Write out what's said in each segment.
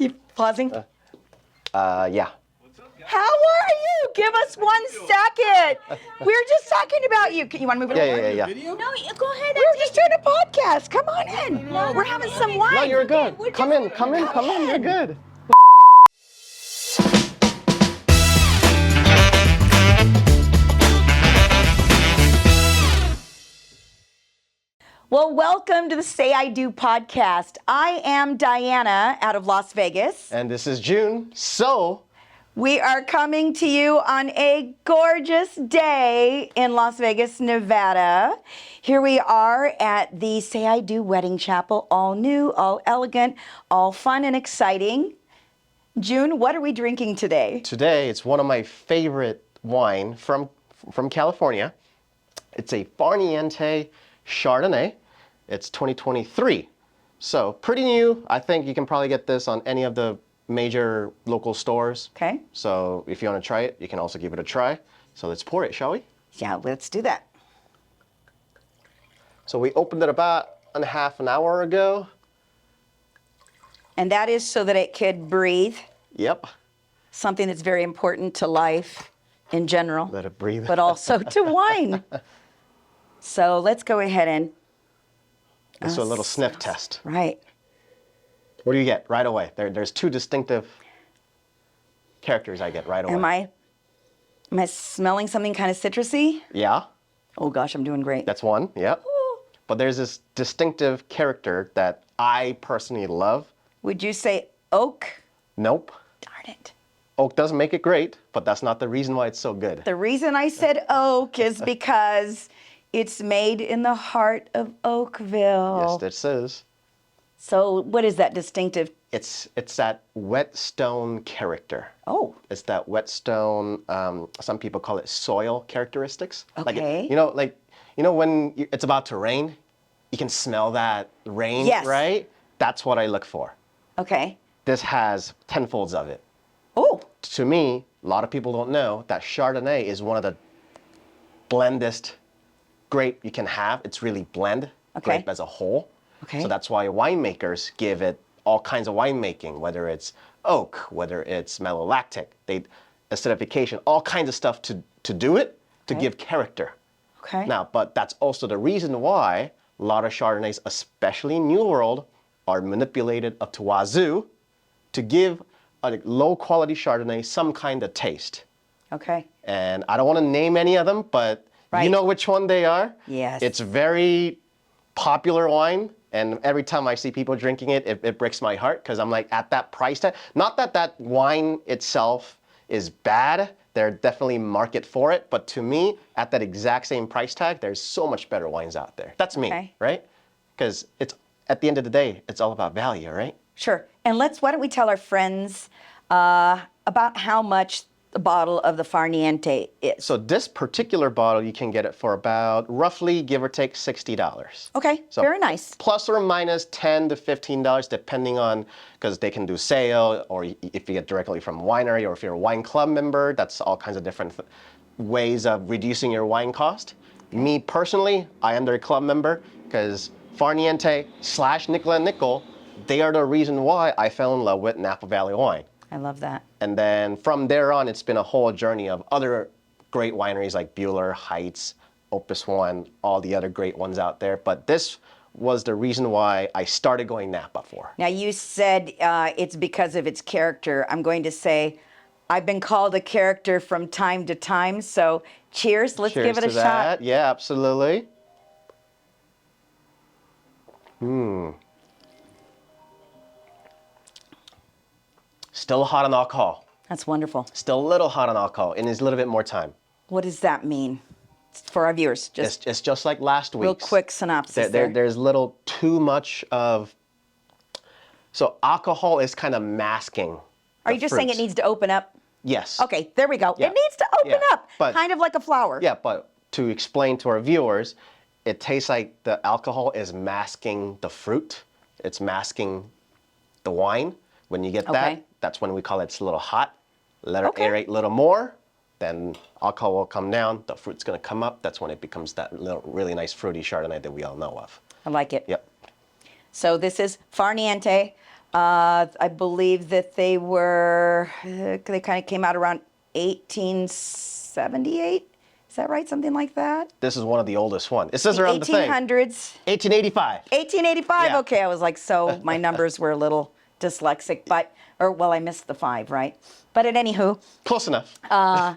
You pausing? Yeah. How are you? Give us 1 second. We were just talking about you. You want to move it over? Yeah. No, go ahead. We were just doing a podcast. Come on in. We're having some wine. No, you're good. Come in. You're good. Well, welcome to the Say I Do podcast. I am Diana out of Las Vegas. And this is June. So, We are coming to you on a gorgeous day in Las Vegas, Nevada. Here we are at the Say I Do Wedding Chapel, all new, all elegant, all fun and exciting. June, what are we drinking today? today it's one of my favorite wine from California. It's a Farniente Chardonnay. It's 2023. So, pretty new. I think you can probably get this on any of the major local stores. Okay. So, if you want to try it, you can also give it a try. So, let's pour it, shall we? Yeah, let's do that. So, we opened it about a half an hour ago. And that is so that it could breathe, Yep. something that's very important to life in general. Let it breathe. But also to wine. So let's go ahead and. Let's do a little sniff test. Right. What do you get right away? There's two distinctive characters I get right away. Am I smelling something kind of citrusy? Yeah, Oh gosh, I'm doing great. that's one. Yep. But there's this distinctive character that I personally love. Would you say oak? Nope. Darn it. Oak doesn't make it great, but that's not the reason why it's so good. The reason I said oak is because it's made in the heart of Oakville. Yes, this is. So what is that distinctive? It's that whetstone character. Oh, It's that whetstone. Some people call it soil characteristics. Okay. When it's about to rain, you can smell that rain, Yes. right? That's what I look for. okay. This has tenfolds of it. Oh, To me, a lot of people don't know that Chardonnay is one of the blendest grape you can have. It's really blend Okay. grape as a whole. Okay. So that's why winemakers give it all kinds of winemaking, whether it's oak, whether it's malolactic, acidification, all kinds of stuff to do it, to Okay. give character. okay. Now, but that's also the reason why a lot of Chardonnays, especially in New World, are manipulated up to wazoo to give a low quality Chardonnay some kind of taste. Okay. And I don't want to name any of them, but Right. you know which one they are. Yes. It's very popular wine, and every time I see people drinking it, it breaks my heart because I'm like, at that price tag, not that that wine itself is bad, there's definitely market for it, but to me, at that exact same price tag, there's so much better wines out there. That's me, Okay. right? Because it's at the end of the day, it's all about value, right? Sure. And why don't we tell our friends about how much the bottle of the Farniente is? So this particular bottle, you can get it for about roughly, give or take, $60. Okay, So very nice. Plus or minus $10 to $15, depending on, because they can do sale, or if you get directly from winery, or if you're a wine club member, that's all kinds of different ways of reducing your wine cost. Me personally, I am their club member, because Farniente / Nickel and Nickel, they are the reason why I fell in love with Napa Valley wine. I love that. And then from there on, it's been a whole journey of other great wineries like Bueller, Heights, Opus One, all the other great ones out there. But this was the reason why I started going Napa for. Now, you said it's because of its character. I'm going to say I've been called a character from time to time. So cheers. Let's Cheers give it a to shot. that. Yeah, absolutely. Still hot on alcohol. That's wonderful. Still a little hot on alcohol. It needs a little bit more time. What does that mean for our viewers? Just It's just like last week. real quick synopsis there. There's little too much of. So alcohol is kind of masking. Are you just saying it needs to open up? Yes. Okay, there we go. Yeah. It needs to open Yeah, up, but- kind of like a flower. Yeah, but to explain to our viewers, it tastes like the alcohol is masking the fruit. It's masking the wine. When you get that, Okay. that's when we call it, it's a little hot. Let it Okay. aerate a little more, then alcohol will come down, the fruit's gonna come up. That's when it becomes that little really nice fruity Chardonnay that we all know of. I like it. Yep. So this is Farniente I believe that they kind of came out around 1878. Is that right? Something like that? This is one of the oldest ones. It says The around the thing. 1800s. 1885. 1885. Yeah. Okay, I was like, so my numbers were a little dyslexic, I missed the 5, right? But at anywho. Close enough. And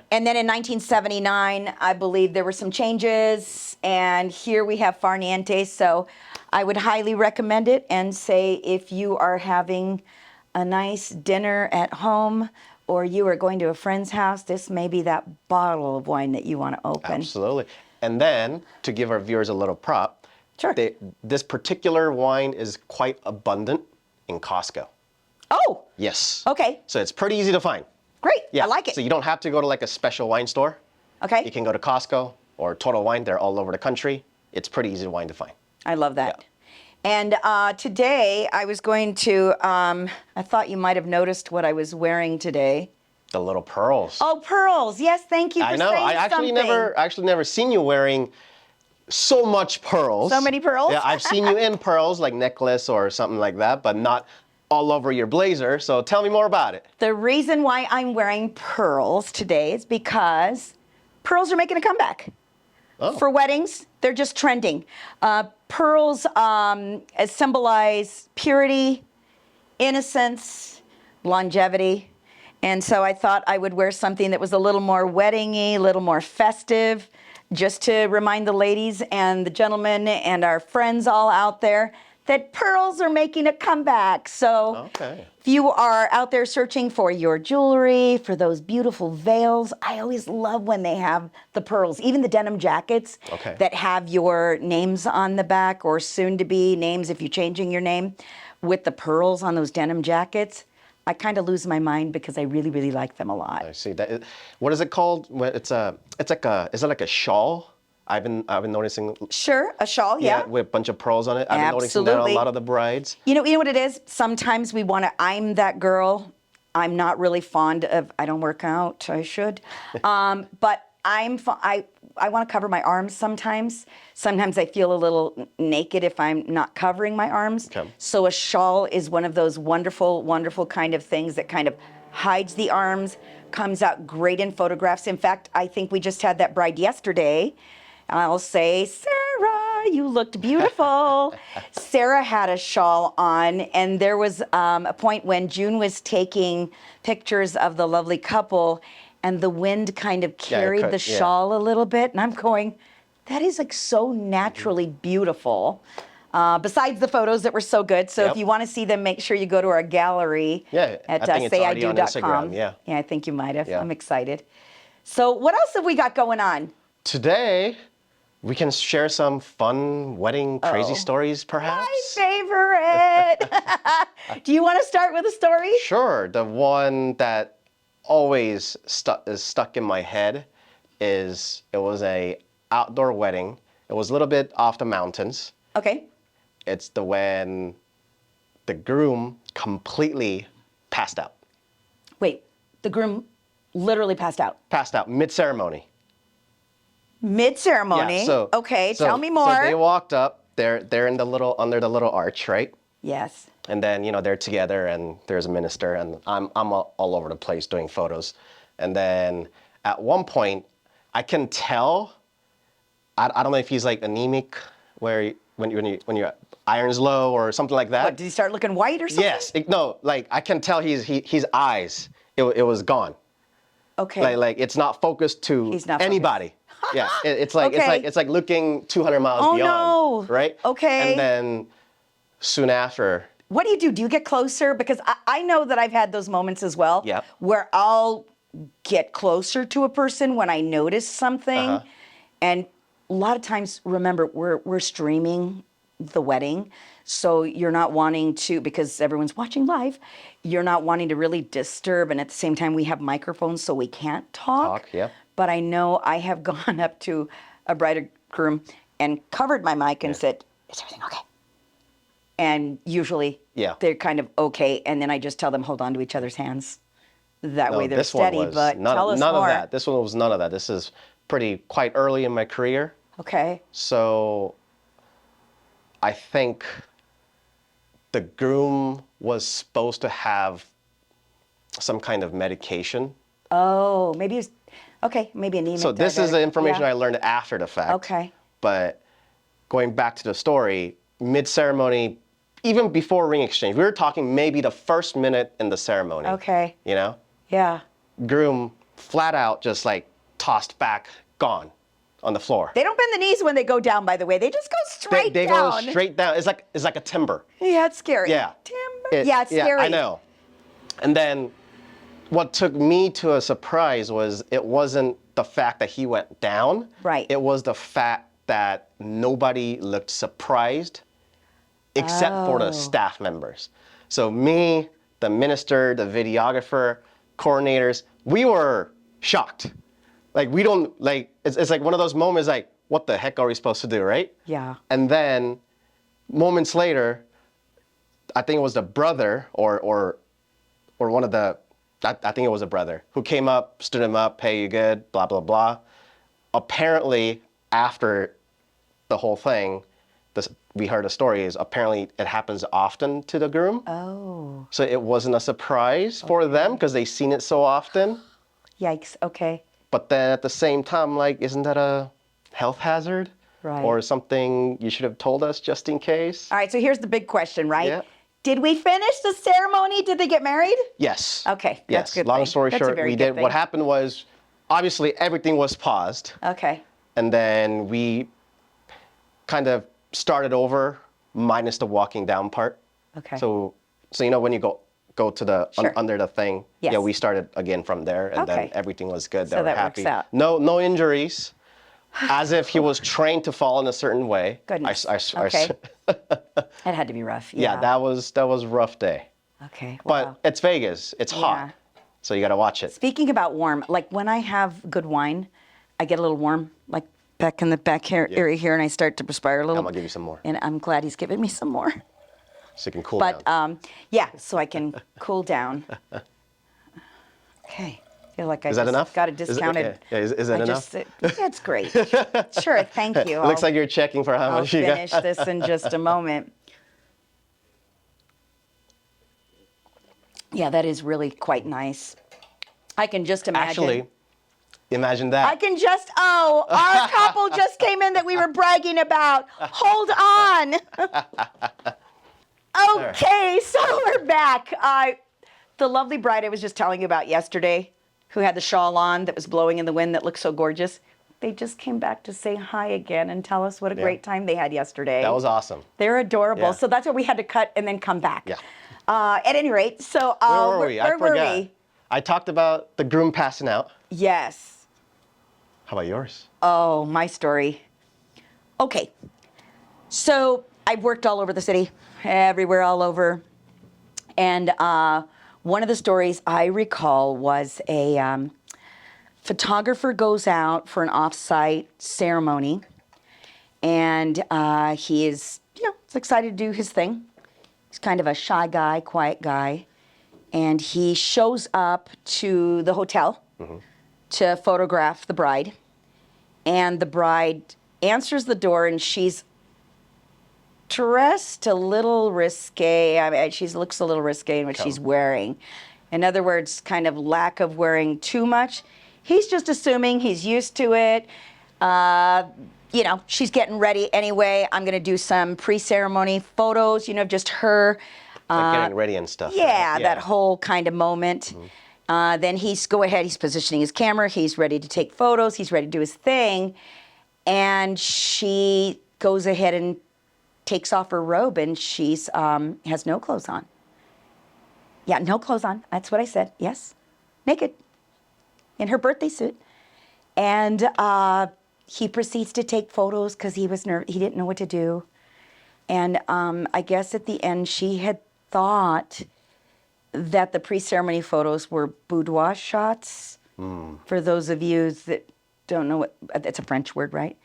then in 1979, I believe there were some changes, and here we have Farniente. So I would highly recommend it and say if you are having a nice dinner at home or you are going to a friend's house, this may be that bottle of wine that you want to open. Absolutely. And then, to give our viewers a little prop, Sure. This particular wine is quite abundant in Costco. Oh, Yes. okay. So it's pretty easy to find. Great. Yeah. I like it. So you don't have to go to like a special wine store. Okay. You can go to Costco or Total Wine. They're all over the country. It's pretty easy wine to find. I love that. Yeah. And today I was going to, I thought you might have noticed what I was wearing today. The little pearls. Oh, pearls. Yes, thank you for I know. saying I actually something. never seen you wearing so much pearls. So many pearls? Yeah, I've seen you in pearls, like necklace or something like that, but not all over your blazer. So tell me more about it. The reason why I'm wearing pearls today is because pearls are making a comeback. Oh. For weddings, they're just trending. Pearls symbolize purity, innocence, longevity. And so I thought I would wear something that was a little more wedding-y, a little more festive, just to remind the ladies and the gentlemen and our friends all out there that pearls are making a comeback. So Okay. if you are out there searching for your jewelry, for those beautiful veils, I always love when they have the pearls, even the denim jackets Okay. that have your names on the back or soon to be names if you're changing your name with the pearls on those denim jackets. I kind of lose my mind because I really, really like them a lot. I see. What is it called? Is it like a shawl? I've been noticing. Sure, a shawl, yeah. With a bunch of pearls on it. I've been noticing that on a Absolutely. lot of the brides. You know what it is? Sometimes we want to, I'm that girl. I'm not really fond of, I don't work out, I should. But I want to cover my arms sometimes. Sometimes I feel a little naked if I'm not covering my arms. Okay. So a shawl is one of those wonderful, wonderful kind of things that kind of hides the arms, comes out great in photographs. In fact, I think we just had that bride yesterday. I'll say, Sarah, you looked beautiful. Sarah had a shawl on, and there was a point when June was taking pictures of the lovely couple, and the wind kind of carried the shawl a little bit, and I'm going, that is like so naturally beautiful. Besides the photos that were so good. So if you want to see them, make sure you go to our gallery at I think it's already on Instagram, Yeah, I think you might have. Yeah. I'm excited. So what else have we got going on? Today, we can share some fun wedding crazy stories, perhaps? My favorite. Do you want to start with a story? Sure. The one that always is stuck in my head is it was a outdoor wedding. It was a little bit off the mountains. Okay. It's when the groom completely passed out. Wait, the groom literally passed out. Passed out mid-ceremony. Mid-ceremony? Yeah, Okay, tell me more. So they walked up. They're in the under the little arch, right? Yes. And then they're together, and there's a minister, and I'm all over the place doing photos. And then at one point, I can tell. I don't know if he's like anemic, where when your iron's low or something like that. What, did he start looking white or something? Yes. No, like I can tell his eyes. It was gone. Okay. Like it's not focused to He's not anybody. Yeah. It's like Okay. it's like looking 200 miles Oh, beyond. no. Right. Okay. And then soon after. What do you do? Do you get closer? Because I know that I've had those moments as well. Yep. Where I'll get closer to a person when I notice something. And a lot of times, remember, we're streaming the wedding. So you're not wanting to, because everyone's watching live, you're not wanting to really disturb. And at the same time, we have microphones, so we can't talk. Yeah. But I know I have gone up to a bride or groom and covered my mic and said, is everything okay? And usually they're kind of okay. And then I just tell them, hold on to each other's hands. That way they're steady. But tell us none more. of that. This one was none of that. This is quite early in my career. Okay. So I think the groom was supposed to have some kind of medication. Oh, maybe it was, okay, maybe anemic. So this is the information I learned after the fact. Okay. But going back to the story, mid-ceremony, even before ring exchange, we were talking maybe the first minute in the ceremony. Okay. You know? Yeah. Groom flat out just like tossed back, gone on the floor. They don't bend the knees when they go down, by the way. They just go straight They down. go straight down. It's like a timber. Yeah, it's scary. Yeah. Timber. Yeah, it's scary. I know. And then what took me to a surprise was it wasn't the fact that he went down. Right. It was the fact that nobody looked surprised except for the staff members. So me, the minister, the videographer, coordinators, we were shocked. Like we don't, like, it's like one of those moments like, what the heck are we supposed to do, right? Yeah. And then moments later, I think it was the brother or one of the, I think it was a brother who came up, stood him up, hey, you good, blah, blah, blah. Apparently, after the whole thing, we heard a story is apparently it happens often to the groom. Oh. So it wasn't a surprise for them because they've seen it so often. Yikes. Okay. But then at the same time, like, isn't that a health hazard? Right. Or something you should have told us just in case? All right, so here's the big question, right? Yeah. Did we finish the ceremony? Did they get married? Yes. Okay, that's Yes. a good Long thing. story That's a short, very we good did. thing. What happened was, obviously, everything was paused. Okay. And then we kind of started over, minus the walking down part. Okay. So you know when you go to the Sure. under the thing. Yes. Yeah, we started again from there, and then Okay. everything was good. So They were that works happy. out. No injuries. As if he was trained to fall in a certain way. Goodness. Okay. That had to be rough. Yeah, that was a rough day. Okay. But Wow. it's Vegas. It's hot. Yeah. So you got to watch it. Speaking about warm, like when I have good wine, I get a little warm, like back in the back here, area here, and I start to perspire a little. I'm going to give you some more And I'm glad he's giving me some more. so you can cool But down. yeah, so I can cool down. Okay. I feel like I Is that just enough? got a Is it- discounted. yeah, is that I enough? yeah, it's great. Sure, thank you. It looks like you're checking for how I'll much you got. finish this in just a moment. Yeah, that is really quite nice. I can just imagine. Actually, imagine that. I can just, our couple just came in that we were bragging about. Hold on. Okay, so we're back. The lovely bride I was just telling you about yesterday, who had the shawl on that was blowing in the wind that looked so gorgeous, they just came back to say hi again and tell us what a great time they had yesterday. That was awesome. They're adorable. Yeah. So that's why we had to cut and then come back. Yeah. At any rate, so Where were we? I where were forgot. we? I talked about the groom passing out. Yes. How about yours? Oh, my story. Okay. So I've worked all over the city, everywhere, all over. And one of the stories I recall was a photographer goes out for an off-site ceremony, and he is, he's excited to do his thing. He's kind of a shy guy, quiet guy, and he shows up to the hotel to photograph the bride, and the bride answers the door, and she's dressed a little risque. I mean, she looks a little risque in what she's wearing. In other words, kind of lack of wearing too much. He's just assuming, he's used to it. She's getting ready anyway. I'm going to do some pre-ceremony photos, just her. Like getting ready and stuff. Yeah, right? that whole kind of moment. Then he's positioning his camera. He's ready to take photos. He's ready to do his thing. And she goes ahead and takes off her robe, and she's has no clothes on. Yeah, no clothes on. That's what I said. Yes, naked, in her birthday suit. And he proceeds to take photos because he was he didn't know what to do. And I guess at the end, she had thought that the pre-ceremony photos were boudoir shots. For those of you that don't know what, it's a French word, right?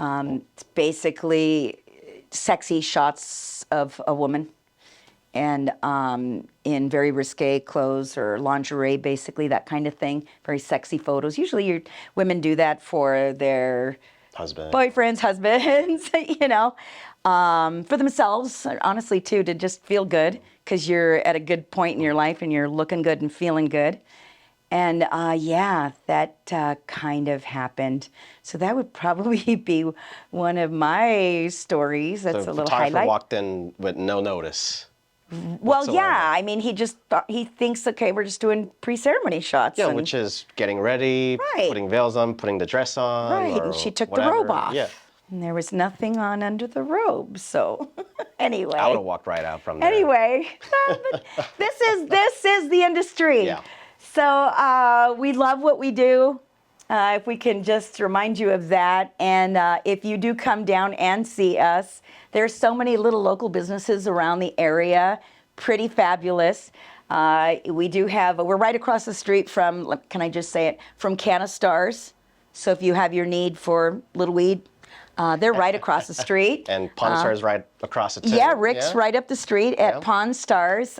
It's basically sexy shots of a woman, and in very risque clothes or lingerie, basically that kind of thing. Very sexy photos. Usually women do that for their Husband. boyfriends, husbands, for themselves, honestly, too, to just feel good because you're at a good point in your life and you're looking good and feeling good. And yeah, that kind of happened. So that would probably be one of my stories. That's So a the little photographer highlight. walked in with no notice. Well, whatsoever. yeah. I mean, he just he thinks, okay, we're just doing pre-ceremony shots. Yeah, and, which is getting ready, Right. putting veils on, putting the dress on, right. or And she took whatever. the robe off. Yeah, And there was nothing on under the robe. So anyway. I would have walked right out from there. Anyway, but this is the industry. Yeah. So we love what we do. If we can just remind you of that, and if you do come down and see us, there's so many little local businesses around the area, pretty fabulous. We do have. We're right across the street from. Can I just say it? From Canistars. So if you have your need for little weed, they're right across the street. And Pawn Stars right across the Yeah, Rick's right up the street at Yeah. Pawn Stars.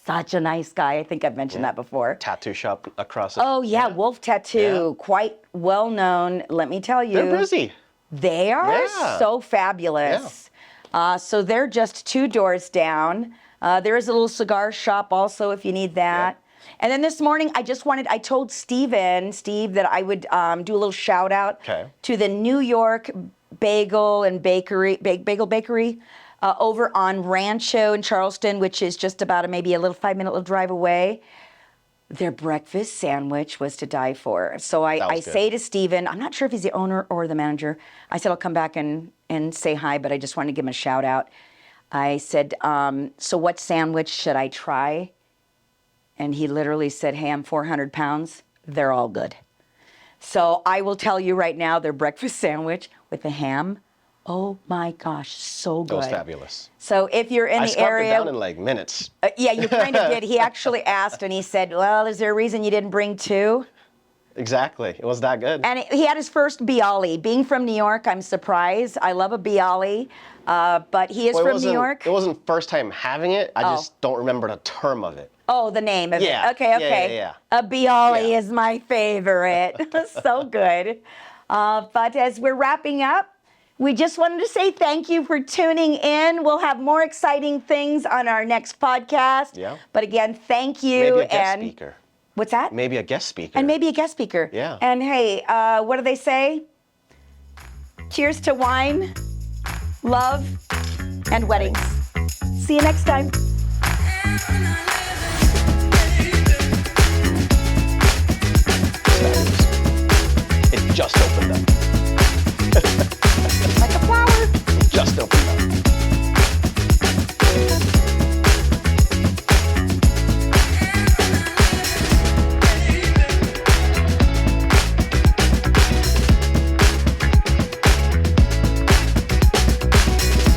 Such a nice guy. I think I've mentioned that before. Tattoo shop across the Oh, yeah, Wolf Tattoo. Quite well known, let me tell you. They're busy. They are Yeah. so fabulous. So they're just 2 doors down. There is a little cigar shop also if you need that. And then this morning, I told Steve, that I would do a little shout out to the New York Bagel and Bakery, Bagel Bakery over on Rancho in Charleston, which is just about maybe a little 5-minute drive away. Their breakfast sandwich was to die for. So I say to Steven, I'm not sure if he's the owner or the manager. I said, I'll come back and say hi, but I just wanted to give him a shout out. I said, so what sandwich should I try? And he literally said, hey, I'm 400 pounds. They're all good. So I will tell you right now, their breakfast sandwich with the ham, oh my gosh, so good. It was fabulous. So if you're in the area. I scarfed it down in like minutes. Yeah, you kind of did. He actually asked and he said, well, is there a reason you didn't bring 2? Exactly. It was that good. And he had his first bialy. Being from New York, I'm surprised. I love a bialy, but he is from New York. It wasn't first time having it. I just don't remember the term of it. Oh, the name of Yeah. it. Okay. Yeah. A bialy is my favorite. So good. But as we're wrapping up, we just wanted to say thank you for tuning in. We'll have more exciting things on our next podcast. Yeah. But again, thank you. Maybe a guest speaker. What's that? Maybe a guest speaker. And maybe a guest speaker. Yeah. And hey, what do they say? Cheers to wine, love, and weddings. See you next time. It just opened up. Like a flower. Just opened up.